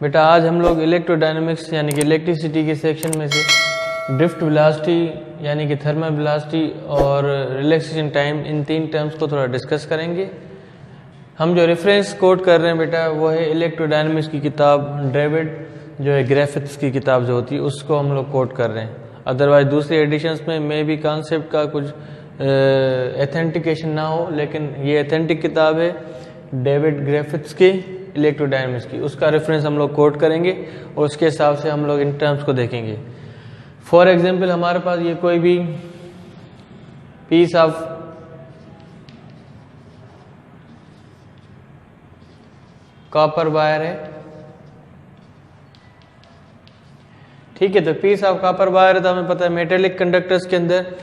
बेटा आज हम लोग इलेक्ट्रोडायनेमिक्स यानी कि इलेक्ट्रिसिटी के सेक्शन में से ड्रिफ्ट वेलोसिटी यानी कि थर्मल वेलोसिटी और रिलैक्सेशन टाइम, इन तीन टर्म्स को थोड़ा डिस्कस करेंगे। हम जो रेफरेंस कोट कर रहे हैं बेटा वो है इलेक्ट्रोडायनेमिक्स की किताब, डेविड जो है ग्रिफिथ्स की किताब जो होती है उसको हम लोग कोट कर रहे हैं। अदरवाइज दूसरी एडिशंस में मे भी कॉन्सेप्ट का कुछ एथेंटिकेशन ना हो, लेकिन ये एथेंटिक किताब है डेविड ग्रिफिथ्स की इलेक्ट्रोडायनेमिक्स की, उसका रेफरेंस हम लोग कोट करेंगे और उसके हिसाब से हम लोग इन टर्म्स को देखेंगे। फॉर एग्जांपल हमारे पास ये कोई भी पीस ऑफ कॉपर वायर है, ठीक है। तो पीस ऑफ कॉपर वायर है तो हमें पता है मेटेलिक कंडक्टर्स के अंदर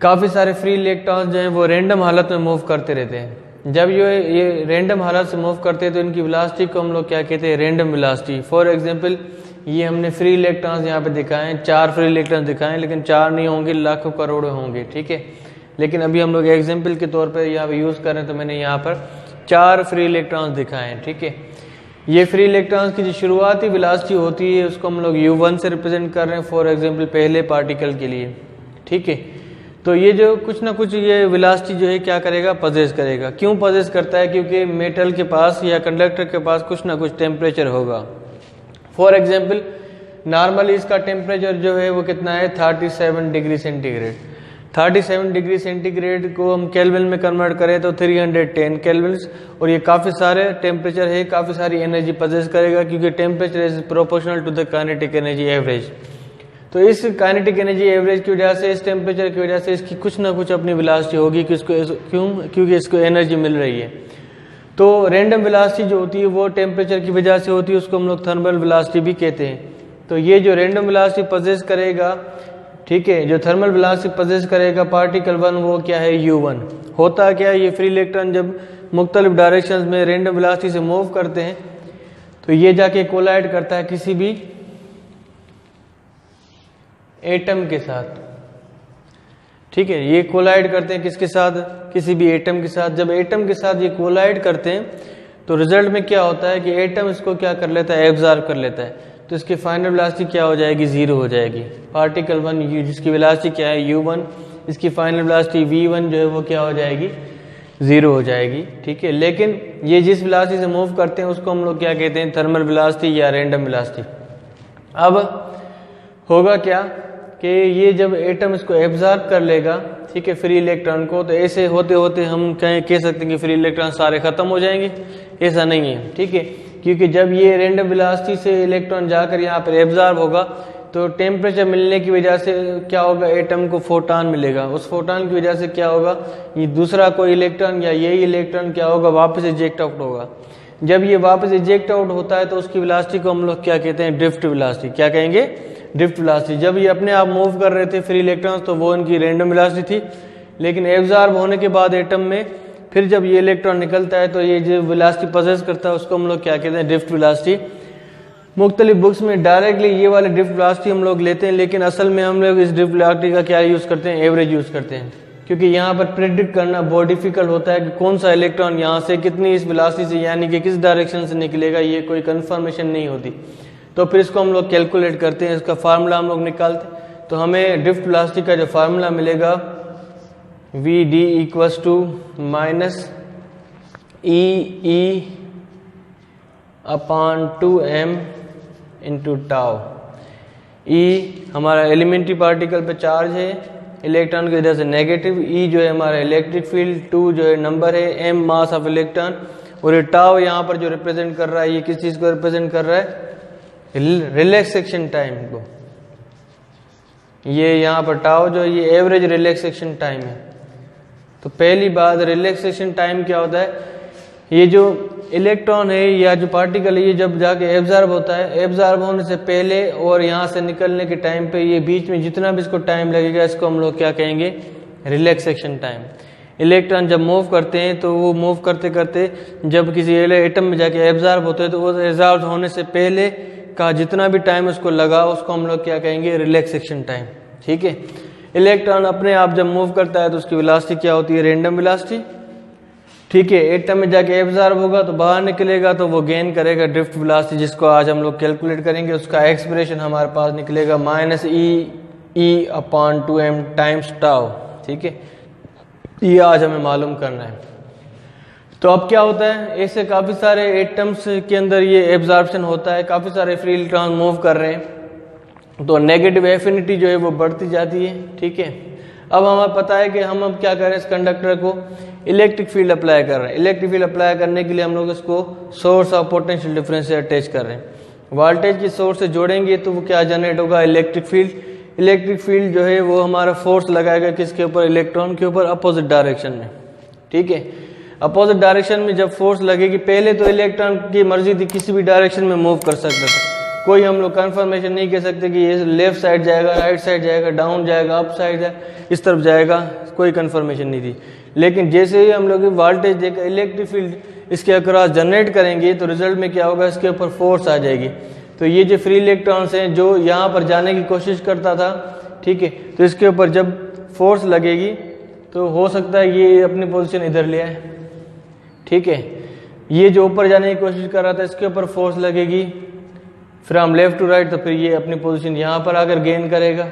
काफ़ी सारे फ्री इलेक्ट्रॉन्स जो हैं वो रैंडम हालत में मूव करते रहते हैं। जब ये रैंडम हालत से मूव करते हैं तो इनकी वेलोसिटी को हम लोग क्या कहते हैं, रैंडम वेलोसिटी। फॉर एग्जांपल ये हमने फ्री इलेक्ट्रॉन्स यहाँ पे दिखाए हैं, 4 फ्री इलेक्ट्रॉन्स दिखाए, लेकिन 4 नहीं होंगे, लाखों करोड़ों होंगे, ठीक है। लेकिन अभी हम लोग एग्जाम्पल के तौर पर यहाँ पे यूज़ कर रहे हैं तो मैंने यहाँ पर 4 फ्री इलेक्ट्रॉन्स दिखाए हैं, ठीक है। ये फ्री इलेक्ट्रॉन्स की जो शुरुआती वेलोसिटी होती है उसको हम लोग u1 से रिप्रेजेंट कर रहे हैं, फॉर एग्जांपल पहले पार्टिकल के लिए, ठीक है। तो ये जो कुछ ना कुछ ये वेलोसिटी जो है क्या करेगा, पजेस करेगा। क्यों पजेस करता है? क्योंकि मेटल के पास या कंडक्टर के पास कुछ ना कुछ टेम्परेचर होगा। फॉर एग्जाम्पल नॉर्मली इसका टेम्परेचर जो है वो कितना है, 37 डिग्री सेंटीग्रेड। 37 डिग्री सेंटीग्रेड को हम केल्विन में कन्वर्ट करें तो 310 केल्विन्स, और ये काफ़ी सारे टेम्परेचर है, काफ़ी सारी एनर्जी पजेस करेगा क्योंकि temperature is proportional to the kinetic energy average. तो इस काइनेटिक एनर्जी एवरेज की वजह से, इस टेम्परेचर की वजह से इसकी कुछ ना कुछ अपनी वेलोसिटी होगी क्योंकि इसको एनर्जी मिल रही है। तो रैंडम वेलोसिटी जो होती है वो टेम्परेचर की वजह से होती है, उसको हम लोग थर्मल वेलोसिटी भी कहते हैं। तो ये जो रैंडम वेलोसिटी पजेस करेगा, ठीक है, जो थर्मल वेलोसिटी पजेस करेगा पार्टिकल 1 वो क्या है, u1। होता क्या है, ये फ्री इलेक्ट्रॉन जब मुख्तलिफ डायरेक्शंस में रैंडम वेलोसिटी से मूव करते हैं तो ये जाके कोलाइड करता है किसी भी एटम के साथ, ठीक है। ये कोलाइड करते हैं किसके साथ, किसी भी एटम के साथ। जब एटम के साथ ये कोलाइड करते हैं तो रिजल्ट में क्या होता है कि एटम इसको क्या कर लेता है, एब्जॉर्ब कर लेता है। तो इसकी फाइनल वेलोसिटी क्या हो जाएगी, 0 हो जाएगी। पार्टिकल 1 जिसकी वेलोसिटी क्या है, u1, इसकी फाइनल वेलोसिटी v1 जो है वो क्या हो जाएगी, 0 हो जाएगी, ठीक है। लेकिन ये जिस वेलोसिटी से मूव करते हैं उसको हम लोग क्या कहते हैं, थर्मल वेलोसिटी या रैंडम वेलोसिटी। अब होगा क्या कि ये जब एटम इसको एब्जॉर्ब कर लेगा, ठीक है, फ्री इलेक्ट्रॉन को, तो ऐसे होते होते हम कह सकते हैं कि फ्री इलेक्ट्रॉन सारे खत्म हो जाएंगे। ऐसा नहीं है, ठीक है, क्योंकि जब ये रैंडम वेलोसिटी से इलेक्ट्रॉन जाकर यहाँ पर एब्जॉर्ब होगा तो टेम्परेचर मिलने की वजह से क्या होगा, एटम को फोटॉन मिलेगा। उस फोटॉन की वजह से क्या होगा, ये दूसरा कोई इलेक्ट्रॉन या यही इलेक्ट्रॉन क्या होगा, वापस इजेक्ट आउट होगा। जब ये वापस इजेक्ट आउट होता है तो उसकी वेलोसिटी को हम लोग क्या कहते हैं, ड्रिफ्ट वेलोसिटी। क्या कहेंगे, ड्रिफ्ट वेलोसिटी। जब ये अपने आप मूव कर रहे थे फ्री इलेक्ट्रॉन्स तो वो इनकी रैंडम वेलोसिटी थी, लेकिन एब्जॉर्ब होने के बाद एटम में फिर जब ये इलेक्ट्रॉन निकलता है तो ये जो वेलोसिटी पजेस करता है उसको हम लोग क्या कहते हैं, ड्रिफ्ट वेलोसिटी। मुख्तलिफ बुक्स में डायरेक्टली ये वाले ड्रिफ्ट वेलोसिटी हम लोग लेते हैं, लेकिन असल में हम लोग इस ड्रिफ्ट वेलोसिटी का क्या यूज़ करते हैं, एवरेज यूज़ करते हैं, क्योंकि यहाँ पर प्रेडिक्ट करना बहुत डिफिकल्ट होता है कि कौन सा इलेक्ट्रॉन यहाँ से कितनी इस वेलोसिटी से यानी कि किस डायरेक्शन से निकलेगा, ये कोई कन्फर्मेशन नहीं होती। तो फिर इसको हम लोग कैलकुलेट करते हैं, इसका फार्मूला हम लोग निकालते हैं। तो हमें ड्रिफ्ट वेलोसिटी का जो फार्मूला मिलेगा Vd equals to minus E upon 2m into tau. E हमारा एलिमेंट्री पार्टिकल पे चार्ज है, इलेक्ट्रॉन की वजह से नेगेटिव। E जो है हमारा इलेक्ट्रिक फील्ड, 2 जो है नंबर है, m मास ऑफ इलेक्ट्रॉन, और ये टाउ यहाँ पर जो रिप्रेजेंट कर रहा है ये किस चीज़ को रिप्रेजेंट कर रहा है, रिलैक्सेशन टाइम को। ये यहाँ पर टाउ जो ये एवरेज रिलैक्सेशन टाइम है। तो पहली बात, रिलैक्सेशन टाइम क्या होता है, ये जो इलेक्ट्रॉन है या जो पार्टिकल है ये जब जाके एब्जॉर्ब होता है, एब्जॉर्ब होने से पहले और यहाँ से निकलने के टाइम पे ये बीच में जितना भी इसको टाइम लगेगा इसको हम लोग क्या कहेंगे, रिलैक्सेशन टाइम। इलेक्ट्रॉन जब मूव करते हैं तो वो मूव करते करते जब किसी एटम में जाके एब्जॉर्ब होते हैं तो वो एब्जॉर्ब होने से पहले का जितना भी टाइम उसको लगा उसको हम लोग क्या कहेंगे, रिलैक्सेशन टाइम, ठीक है। इलेक्ट्रॉन अपने आप जब मूव करता है तो उसकी वेलोसिटी क्या होती है, रैंडम वेलोसिटी। ठीक है, एटम में जाके एब्जॉर्ब होगा तो बाहर निकलेगा, तो वो गेन करेगा ड्रिफ्ट वेलोसिटी, जिसको आज हम लोग कैलकुलेट करेंगे। उसका एक्सप्रेशन हमारे पास निकलेगा -e/2m टाइम्स टाउ। ठीक है, ये आज हमें मालूम करना है। तो अब क्या होता है, ऐसे काफ़ी सारे एटम्स के अंदर ये एब्जॉर्प्शन होता है, काफ़ी सारे फ्री इलेक्ट्रॉन मूव कर रहे हैं, तो नेगेटिव एफिनिटी जो है वो बढ़ती जाती है। ठीक है, अब हमें पता है कि हम अब क्या कर रहे हैं, इस कंडक्टर को इलेक्ट्रिक फील्ड अप्लाई कर रहे हैं। इलेक्ट्रिक फील्ड अप्लाई करने के लिए हम लोग इसको सोर्स ऑफ पोटेंशियल डिफरेंस से अटैच कर रहे हैं। वोल्टेज की सोर्स से जोड़ेंगे तो वो क्या जनरेट होगा, इलेक्ट्रिक फील्ड। इलेक्ट्रिक फील्ड जो है वो हमारा फोर्स लगाएगा किसके ऊपर, इलेक्ट्रॉन के ऊपर, अपोजिट डायरेक्शन में। ठीक है, अपोजिट डायरेक्शन में जब फोर्स लगेगी, पहले तो इलेक्ट्रॉन की मर्जी थी किसी भी डायरेक्शन में मूव कर सकता था, कोई हम लोग कंफर्मेशन नहीं कह सकते कि ये लेफ्ट साइड जाएगा, राइट साइड जाएगा, डाउन जाएगा, अप साइड जाएगा, इस तरफ जाएगा, कोई कंफर्मेशन नहीं थी। लेकिन जैसे ही हम लोग वोल्टेज देकर इलेक्ट्रिक फील्ड इसके अक्रॉस जनरेट करेंगे तो रिजल्ट में क्या होगा, इसके ऊपर फोर्स आ जाएगी। तो ये जो फ्री इलेक्ट्रॉन्स हैं जो यहाँ पर जाने की कोशिश करता था, ठीक है, तो इसके ऊपर जब फोर्स लगेगी तो हो सकता है ये अपनी पोजीशन इधर ले आए। ठीक है, ये जो ऊपर जाने की कोशिश कर रहा था इसके ऊपर फोर्स लगेगी, फ्रॉम लेफ्ट टू राइट, तो फिर ये अपनी पोजीशन यहाँ पर आकर गेन करेगा।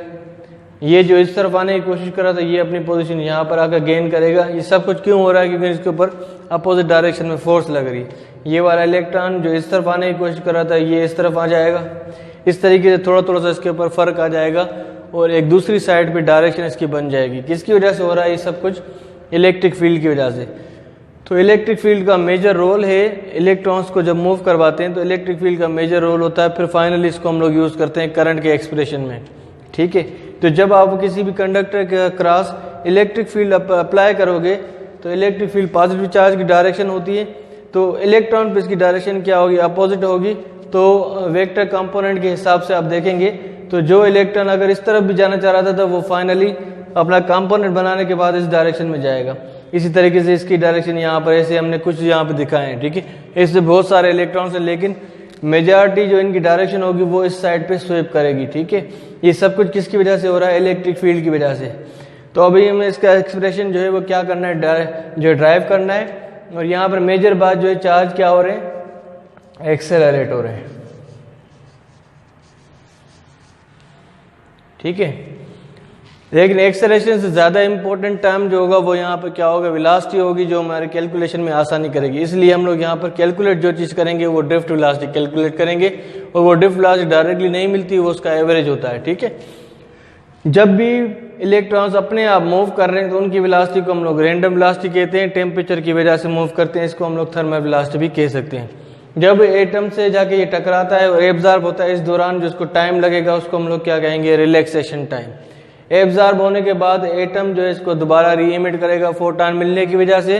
ये जो इस तरफ आने की कोशिश कर रहा था ये अपनी पोजीशन यहाँ पर आकर गेन करेगा। ये सब कुछ क्यों हो रहा है, क्योंकि इसके ऊपर अपोजिट डायरेक्शन में फोर्स लग रही है। ये वाला इलेक्ट्रॉन जो इस तरफ आने की कोशिश कर रहा था ये इस तरफ आ जाएगा। इस तरीके से थोड़ा थोड़ा सा इसके ऊपर फर्क आ जाएगा और एक दूसरी साइड पे डायरेक्शन इसकी बन जाएगी। किसकी वजह से हो रहा है ये सब कुछ, इलेक्ट्रिक फील्ड की वजह से। तो इलेक्ट्रिक फील्ड का मेजर रोल है, इलेक्ट्रॉन्स को जब मूव करवाते हैं तो इलेक्ट्रिक फील्ड का मेजर रोल होता है। फिर फाइनली इसको हम लोग यूज़ करते हैं करंट के एक्सप्रेशन में। ठीक है, तो जब आप किसी भी कंडक्टर के क्रॉस इलेक्ट्रिक फील्ड अप्लाई करोगे तो इलेक्ट्रिक फील्ड पॉजिटिव चार्ज की डायरेक्शन होती है, तो इलेक्ट्रॉन पे इसकी डायरेक्शन क्या होगी, अपोजिट होगी। तो वेक्टर कंपोनेंट के हिसाब से आप देखेंगे तो जो इलेक्ट्रॉन अगर इस तरफ भी जाना चाह रहा था तो वो फाइनली अपना कंपोनेंट बनाने के बाद इस डायरेक्शन में जाएगा। इसी तरीके से इसकी डायरेक्शन यहाँ पर ऐसे हमने कुछ यहाँ पे दिखाए हैं। ठीक है, इससे बहुत सारे इलेक्ट्रॉन्स हैं, लेकिन मेजॉरिटी जो इनकी डायरेक्शन होगी वो इस साइड पे स्वेप करेगी। ठीक है, ये सब कुछ किसकी वजह से हो रहा है, इलेक्ट्रिक फील्ड की वजह से। तो अभी हमें इसका एक्सप्रेशन जो है वो क्या करना है, जो ड्राइव करना है। और यहाँ पर मेजर बात जो है, चार्ज क्या हो रहे हैं, एक्सेलरेट हो रहे हैं। ठीक है, लेकिन एक्सेलरेशन से ज़्यादा इंपॉर्टेंट टर्म जो होगा वो यहाँ पर क्या होगा, वेलोसिटी होगी, जो हमारे कैलकुलेशन में आसानी करेगी। इसलिए हम लोग यहाँ पर कैलकुलेट जो चीज़ करेंगे वो ड्रिफ्ट वेलोसिटी कैलकुलेट करेंगे, और वो ड्रिफ्ट वेलोसिटी डायरेक्टली नहीं मिलती, वो उसका एवरेज होता है। ठीक है, जब भी इलेक्ट्रॉन्स अपने आप मूव कर रहे हैं तो उनकी वेलोसिटी को हम लोग रैंडम वेलोसिटी कहते हैं। टेम्परेचर की वजह से मूव करते हैं, इसको हम लोग थर्मल वेलोसिटी भी कह सकते हैं। जब एटम से जाके ये टकराता है और एब्जॉर्ब होता है, इस दौरान जो उसको टाइम लगेगा उसको हम लोग क्या कहेंगे, रिलैक्सेशन टाइम। एब्जॉर्ब होने के बाद एटम जो है इसको दोबारा री इमिट करेगा, फोटॉन मिलने की वजह से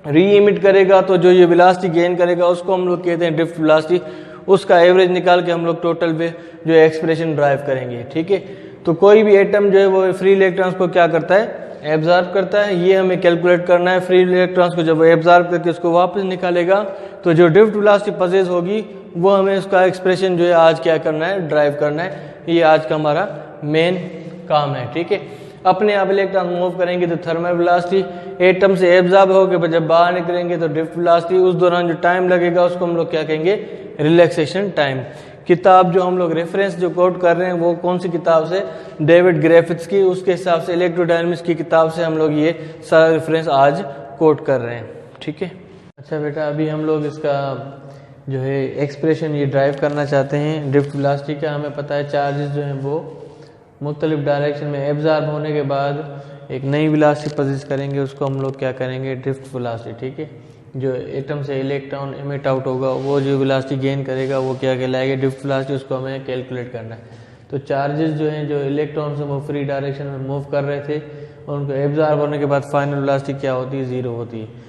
री इमिट करेगा, तो जो ये वेलोसिटी गेन करेगा उसको हम लोग कहते हैं ड्रिफ्ट वेलोसिटी। उसका एवरेज निकाल के हम लोग टोटल पे जो एक्सप्रेशन ड्राइव करेंगे। ठीक है, तो कोई भी एटम जो है वो फ्री इलेक्ट्रॉन्स को क्या करता है, एब्जॉर्ब करता है। ये हमें कैलकुलेट करना है। फ्री इलेक्ट्रॉन्स को जब एब्जॉर्ब करके उसको वापस निकालेगा तो जो ड्रिफ्ट वेलोसिटी पजेस होगी वो हमें उसका एक्सप्रेशन जो है आज क्या करना है, ड्राइव करना है। ये आज का हमारा मेन काम है। ठीक है, अपने आप इलेक्ट्रॉन मूव करेंगे तो थर्मल वेलोसिटी, एटम से एब्जॉर्ब होकर जब बाहर निकलेंगे तो ड्रिफ्ट वेलोसिटी। उस दौरान जो टाइम लगेगा उसको हम लोग क्या कहेंगे, रिलैक्सेशन टाइम। किताब जो हम लोग रेफरेंस जो कोट कर रहे हैं वो कौन सी किताब से, डेविड ग्रिफिथ्स की, उसके हिसाब से इलेक्ट्रोडायनामिक्स की किताब से हम लोग ये सारा रेफरेंस आज कोट कर रहे हैं। ठीक है, अच्छा बेटा, अभी हम लोग इसका जो है एक्सप्रेशन ये ड्राइव करना चाहते हैं ड्रिफ्ट वेलोसिटी का। हमें पता है चार्जेस जो हैं वो मुख्तलिफ डायरेक्शन में एब्जॉर्ब होने के बाद एक नई वेलोसिटी पजेस करेंगे, उसको हम लोग क्या करेंगे, ड्रिफ्ट वेलोसिटी। ठीक है, जो एटम से इलेक्ट्रॉन इमिट आउट होगा वो जो वेलोसिटी गेन करेगा वो क्या कहलाएगा, ड्रिफ्ट वेलोसिटी। उसको हमें कैलकुलेट करना है। तो चार्जेस जो हैं जो इलेक्ट्रॉन से वो फ्री डायरेक्शन में मूव कर रहे थे, उनको एब्जॉर्ब होने के बाद फाइनल वेलोसिटी क्या होती है, ज़ीरो होती है।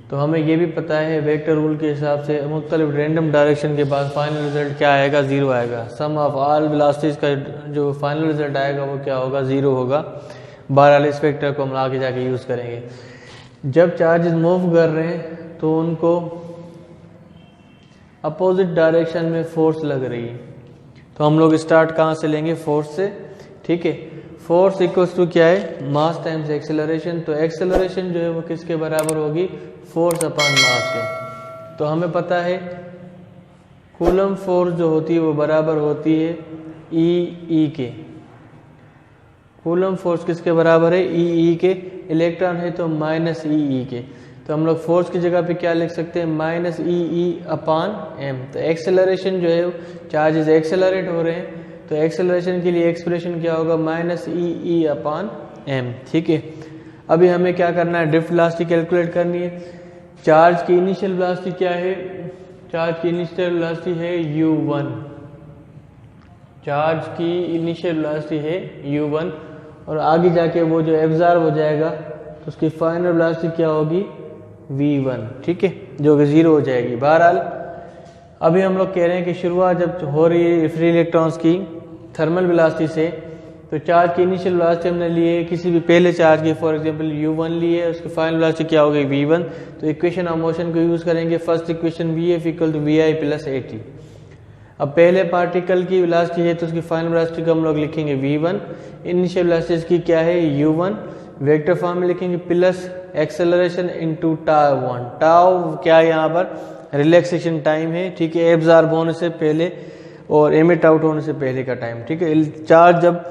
तो हमें ये भी पता है वेक्टर रूल के हिसाब से मुख्तलिफ रैंडम डायरेक्शन के बाद फाइनल रिजल्ट क्या आएगा, ज़ीरो आएगा। सम ऑफ ऑल वेलोसिटीज़ का जो फाइनल रिजल्ट आएगा वो क्या होगा, ज़ीरो होगा। बहरहाल इस फैक्टर को हम आगे जाके यूज़ करेंगे। जब चार्जेस मूव कर रहे हैं तो उनको अपोजिट डायरेक्शन में फोर्स लग रही है, तो हम लोग स्टार्ट कहाँ से लेंगे, फोर्स से। ठीक है, फोर्स इक्वल्स टू क्या है, मास टाइम्स एक्सेलरेशन। तो एक्सेलरेशन जो है वो किसके बराबर होगी, फोर्स अपॉन मास के। तो हमें पता है कूलम फोर्स जो होती है वो बराबर होती है ई के। कूलम फोर्स किसके बराबर है, ई के। इलेक्ट्रॉन है तो माइनस ई के। तो हम लोग फोर्स की जगह पे क्या लिख सकते हैं, माइनस ई अपॉन एम। तो एक्सेलरेशन जो है चार्जेस एक्सेलरेट हो रहे हैं, तो एक्सेलरेशन के लिए एक्सप्रेशन क्या होगा, माइनस ई अपॉन एम। ठीक है, अभी हमें क्या करना है, ड्रिफ्ट वेलोसिटी कैलकुलेट करनी है। चार्ज की इनिशियल वेलोसिटी क्या है, चार्ज की इनिशियल वेलोसिटी है u1। चार्ज की इनिशियल वेलोसिटी है u1 और आगे जाके वो जो एब्जॉर्ब हो जाएगा तो उसकी फाइनल वेलोसिटी क्या होगी, v1। ठीक है, जो कि 0 हो जाएगी। बहरहाल अभी हम लोग कह रहे हैं कि शुरुआत जब हो रही है फ्री इलेक्ट्रॉन्स की थर्मल वेलोसिटी से, तो चार्ज की इनिशियल वेलोसिटी हमने ली है किसी भी पहले चार्ज की, फॉर एग्जांपल u1 ली है, उसकी फाइनल वेलोसिटी क्या होगी, v1। तो इक्वेशन ऑफ मोशन को यूज करेंगे। First equation vf equal to vi plus at। अब पहले पार्टिकल की वेलोसिटी है तो उसकी फाइनल वेलोसिटी को हम लोग लिखेंगे v1। इनिशियल वेलोसिटी की क्या है, u1। वेक्टर फॉर्म में लिखेंगे प्लस एक्सेलरेशन इनटू टाउ1। टाउ क्या है यहाँ पर, रिलैक्सेशन टाइम है। ठीक है, एब्जॉर्ब होने से पहले और एमिट आउट होने से पहले का टाइम। ठीक है, चार्ज जब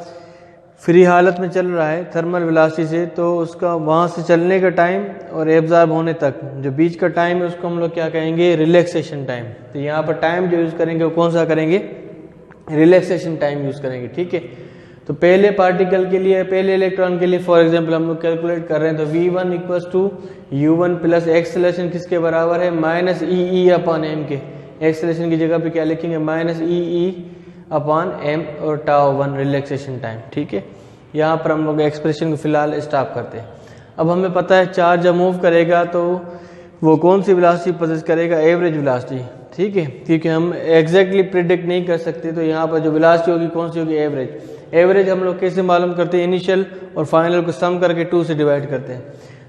फ्री हालत में चल रहा है थर्मल वेलोसिटी से, तो उसका वहां से चलने का टाइम और एब्जॉर्ब होने तक जो बीच का टाइम है उसको हम लोग क्या कहेंगे, रिलैक्सेशन टाइम। तो यहाँ पर टाइम जो यूज करेंगे वो कौन सा करेंगे, रिलैक्सेशन टाइम यूज करेंगे। ठीक है, तो पहले पार्टिकल के लिए, पहले इलेक्ट्रॉन के लिए फॉर एग्जांपल हम लोग कैलकुलेट कर रहे हैं, तो v1 equals to u1 plus acceleration किसके बराबर है, माइनस ई अपॉन एम के। एक्सेलरेशन की जगह पे क्या लिखेंगे, माइनस ई अपॉन एम और टाउ1 रिलैक्सेशन टाइम। ठीक है, यहाँ पर हम लोग एक्सप्रेशन को फिलहाल स्टॉप करते हैं। अब हमें पता है चार्ज जब मूव करेगा तो वो कौन सी वेलोसिटी पोजेस करेगा, एवरेज वेलोसिटी। ठीक है, क्योंकि हम एग्जैक्टली प्रिडिक्ट नहीं कर सकते, तो यहाँ पर जो वेलोसिटी होगी कौन सी होगी, एवरेज। एवरेज हम लोग कैसे मालूम करते हैं, इनिशियल और फाइनल को सम करके 2 से डिवाइड करते हैं।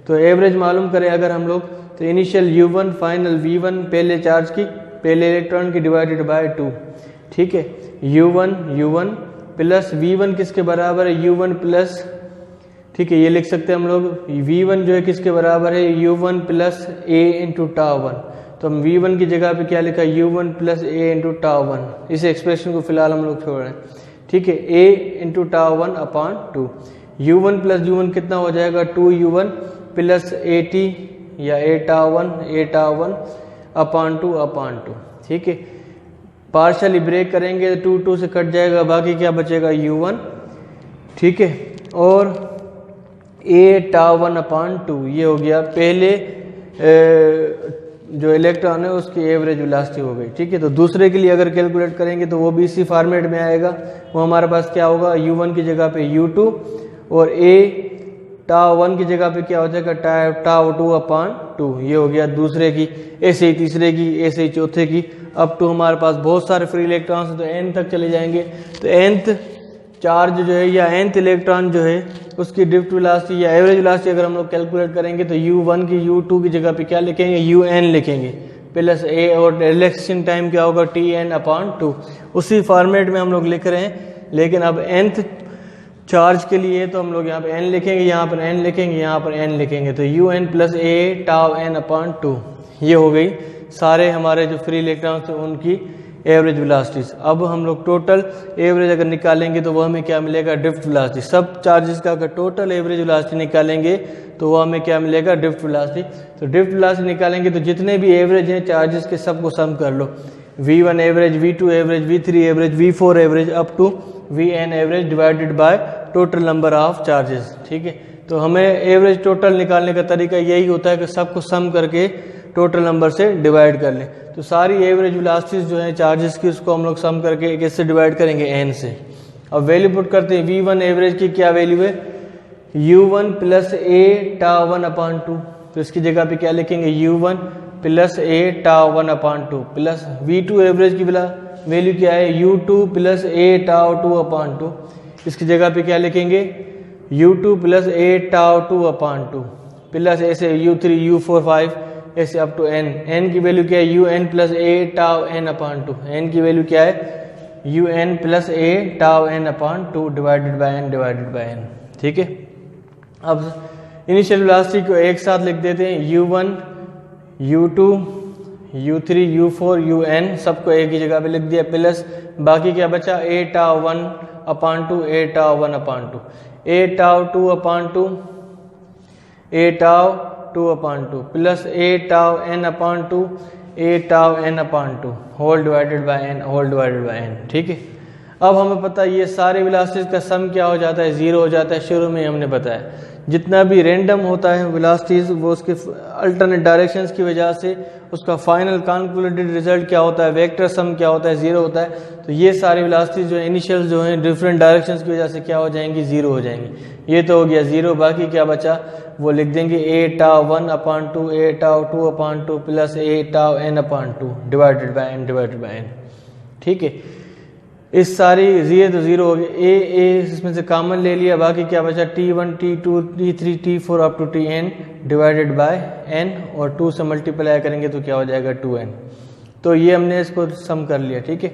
तो एवरेज मालूम करें अगर हम लोग, तो इनिशियल u1 फाइनल v1 पहले चार्ज की, पहले इलेक्ट्रॉन की डिवाइडेड बाय 2। ठीक है, u1 प्लस v1 किसके बराबर है, u1 प्लस, ठीक है ये लिख सकते हैं हम लोग, v1 जो है किसके बराबर है, u1 प्लस a इंटू टाउ1। तो हम v1 की जगह पे क्या लिखा, u1 प्लस a इंटू टाउ1। इस एक्सप्रेशन को फिलहाल हम लोग छोड़ रहे हैं। ठीक है, a into tau one upon 2। u1 plus u1 कितना हो जाएगा, 2u1 प्लस at या a टाउ1 अपॉन 2। ठीक है, पार्शली ब्रेक करेंगे तो 2 से कट जाएगा, बाकी क्या बचेगा, u1। ठीक है, और a टाउ1 अपॉन 2 ये हो गया पहले जो इलेक्ट्रॉन है उसकी एवरेज वेलोसिटी हो गई। ठीक है, तो दूसरे के लिए अगर कैलकुलेट करेंगे तो वो भी इसी फॉर्मेट में आएगा। वो हमारे पास क्या होगा, u1 की जगह पे u2 और a टाउ1 की जगह पे क्या हो जाएगा, टाउ2 अपॉन 2। ये हो गया दूसरे की, ऐसे ही तीसरे की, ऐसे ही चौथे की, अप टू हमारे पास बहुत सारे फ्री इलेक्ट्रॉन्स हैं तो n तक चले जाएंगे। तो nth चार्ज जो है या nth इलेक्ट्रॉन जो है उसकी ड्रिफ्ट वेलोसिटी या एवरेज वेलोसिटी अगर हम लोग कैलकुलेट करेंगे तो u1 की u2 की जगह पे क्या लिखेंगे, un लिखेंगे प्लस a, और रिलैक्सेशन टाइम क्या होगा, tn अपॉन 2। उसी फॉर्मेट में हम लोग लिख रहे हैं, लेकिन अब nth चार्ज के लिए तो हम लोग यहाँ पे n लिखेंगे, यहाँ पर n लिखेंगे, यहाँ पर n लिखेंगे। तो un plus a tau n upon 2 ये हो गई सारे हमारे जो फ्री इलेक्ट्रॉन्स हैं उनकी एवरेज वेलोसिटीज। अब हम लोग टोटल एवरेज अगर निकालेंगे तो वो हमें क्या मिलेगा, ड्रिफ्ट वेलोसिटी। सब चार्जेस का अगर टोटल एवरेज वेलोसिटी निकालेंगे तो वो हमें क्या मिलेगा, ड्रिफ्ट वेलोसिटी। तो ड्रिफ्ट वेलोसिटी निकालेंगे तो जितने भी एवरेज हैं चार्जेस के सबको सम कर लो, v1 average, v2 average, v3 average, v4 average up to vn average divided by total number of charges. ठीक है, तो हमें एवरेज टोटल निकालने का तरीका यही होता है कि सबको सम करके टोटल नंबर से डिवाइड कर लें। तो सारी एवरेज वेलोसिटीज जो है चार्जेस की उसको हम लोग सम करके किससे डिवाइड करेंगे, n से। अब वैल्यू पुट करते हैं, v1 एवरेज की क्या वैल्यू है, u1 plus a tau one upon 2। तो इसकी जगह पे क्या लिखेंगे, u1 plus a tau one upon 2 plus v2 average की वैल्यू क्या है, u2 plus a tau two upon 2। इसकी जगह पे क्या लिखेंगे, u2 plus a tau two upon 2 plus ऐसे u3 u4 5 ऐसे अप टू n। n की वैल्यू क्या है, un plus a tau n upon 2। n की वैल्यू क्या है, U N plus A tau N upon 2 divided by N. ठीक है, अब इनिशियल वेलोसिटी को एक साथ लिख देते हैं, u1 u2 u3 u4 un सबको एक ही जगह पे लिख दिया, प्लस बाकी क्या बचा a tau 1 upon 2 a tau 1 upon 2 a tau 2 upon 2 a tau 2 upon 2 plus a tau n upon 2 a tau n upon 2 whole divided by n। ठीक है, अब हमें पता है ये सारे वेलोसिटीज का सम क्या हो जाता है, 0 हो जाता है। शुरू में हमने बताया जितना भी रैंडम होता है वेलोसिटीज वो उसके अल्टरनेट डायरेक्शंस की वजह से उसका फाइनल कैलकुलेटेड रिजल्ट क्या होता है, वेक्टर सम क्या होता है, 0 होता है। तो ये सारी वेलोसिटीज जो इनिशियल जो हैं डिफरेंट डायरेक्शंस की वजह से क्या हो जाएंगी, 0 हो जाएंगी। ये तो हो गया 0, बाकी क्या बचा वो लिख देंगे a tau 1 upon 2 a tau 2 upon 2 plus a tau n upon 2 divided by n। ठीक है, इस सारी ये तो 0 हो गया, a इसमें से कॉमन ले लिया, बाकी क्या बचा t1 t2 t3 t4 up to tn divided by n, और 2 से मल्टीप्लाई करेंगे तो क्या हो जाएगा 2n। तो ये हमने इसको सम कर लिया। ठीक है,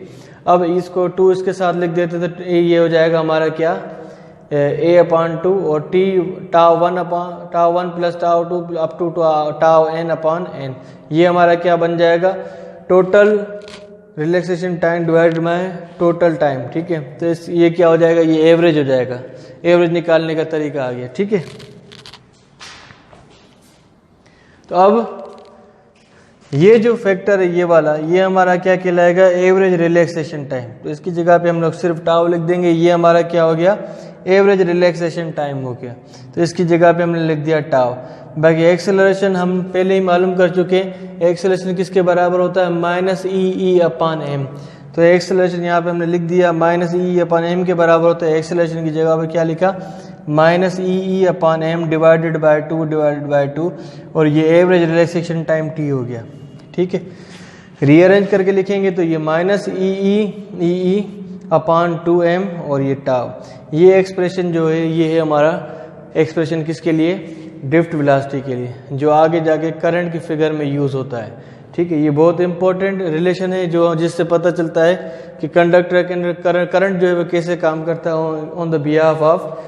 अब इसको 2 इसके साथ लिख देते तो ये हो जाएगा हमारा क्या a अपॉन 2 और t tau 1 plus tau 2 up to tau n upon n। ये हमारा क्या बन जाएगा, total relaxation time divide by total time. ठीक है, तो ये क्या हो जाएगा, ये एवरेज हो जाएगा। एवरेज निकालने का तरीका आ गया। ठीक है, तो अब ये जो फैक्टर है ये वाला, ये हमारा क्या कहलाएगा, एवरेज रिलैक्सेशन टाइम। तो इसकी जगह पे हम लोग सिर्फ टाउ लिख देंगे, ये हमारा क्या हो गया, एवरेज रिलैक्सेशन टाइम हो गया। तो इसकी जगह पे हमने लिख दिया टाउ। बाकी एक्सेलरेशन हम पहले ही मालूम कर चुके हैं, एक्सेलरेशन किसके बराबर होता है, माइनस ई अपॉन एम। तो एक्सेलरेशन यहाँ पे हमने लिख दिया माइनस ई अपॉन एम के बराबर होता है। एक्सेलरेशन की जगह पे क्या लिखा, minus E upon M divided by 2 और ये एवरेज रिलैक्सेशन टाइम टी हो गया। ठीक है, रीअरेंज करके लिखेंगे तो ये माइनस ई अपॉन 2m और ये टाउ। ये एक्सप्रेशन जो है ये है हमारा एक्सप्रेशन किसके लिए, ड्रिफ्ट वेलोसिटी के लिए, जो आगे जाके करंट की फिगर में यूज होता है। ठीक है, ये बहुत इंपॉर्टेंट रिलेशन है जो जिससे पता चलता है कि कंडक्टर के अंदर करंट जो है वो कैसे काम करता है on the behalf of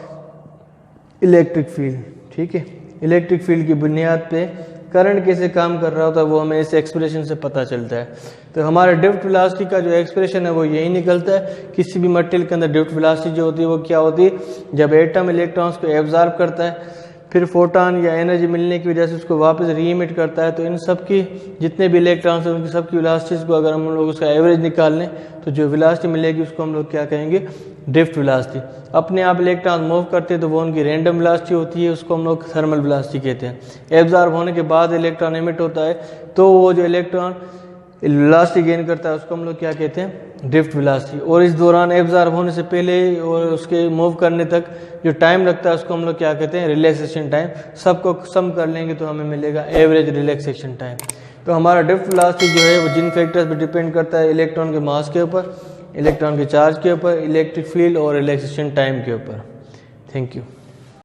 electric field. ठीक है, इलेक्ट्रिक फील्ड की बुनियाद पे करंट कैसे काम कर रहा होता है वो हमें इस एक्सप्रेशन से पता चलता है। तो हमारे ड्रिफ्ट वेलोसिटी का जो एक्सप्रेशन है वो यही निकलता है। किसी भी मटेरियल के अंदर ड्रिफ्ट वेलोसिटी जो होती है वो क्या होती है, जब एटम इलेक्ट्रॉन्स को एब्जॉर्ब करता है, फिर फोटॉन या एनर्जी मिलने की वजह से उसको वापस रीइमिट करता है, तो इन सब की जितने भी इलेक्ट्रॉन्स हैं उनकी सबकी वेलोसिटीज को अगर हम लोग उसका एवरेज निकाल लें तो जो वेलोसिटी मिलेगी उसको हम लोग क्या कहेंगे, ड्रिफ्ट वेलोसिटी। अपने आप इलेक्ट्रॉन मूव करते हैं तो वो उनकी रैंडम वेलोसिटी होती है, उसको हम लोग थर्मल वेलोसिटी कहते हैं। एब्जॉर्ब होने के बाद इलेक्ट्रॉन एमिट होता है तो वो जो इलेक्ट्रॉन वेलोसिटी गेन करता है उसको हम लोग क्या कहते हैं, ड्रिफ्ट वेलोसिटी। और इस दौरान एब्जॉर्ब होने से पहले और उसके मूव करने तक जो टाइम लगता है उसको हम लोग क्या कहते हैं, रिलैक्सेशन टाइम। सबको सम कर लेंगे तो हमें मिलेगा एवरेज रिलैक्सेशन टाइम। तो हमारा ड्रिफ्ट वेलोसिटी जो है वो जिन फैक्टर्स पर डिपेंड करता है, इलेक्ट्रॉन के मास के ऊपर, इलेक्ट्रॉन के चार्ज के ऊपर, इलेक्ट्रिक फील्ड और रिलैक्सेशन टाइम के ऊपर। Thank you.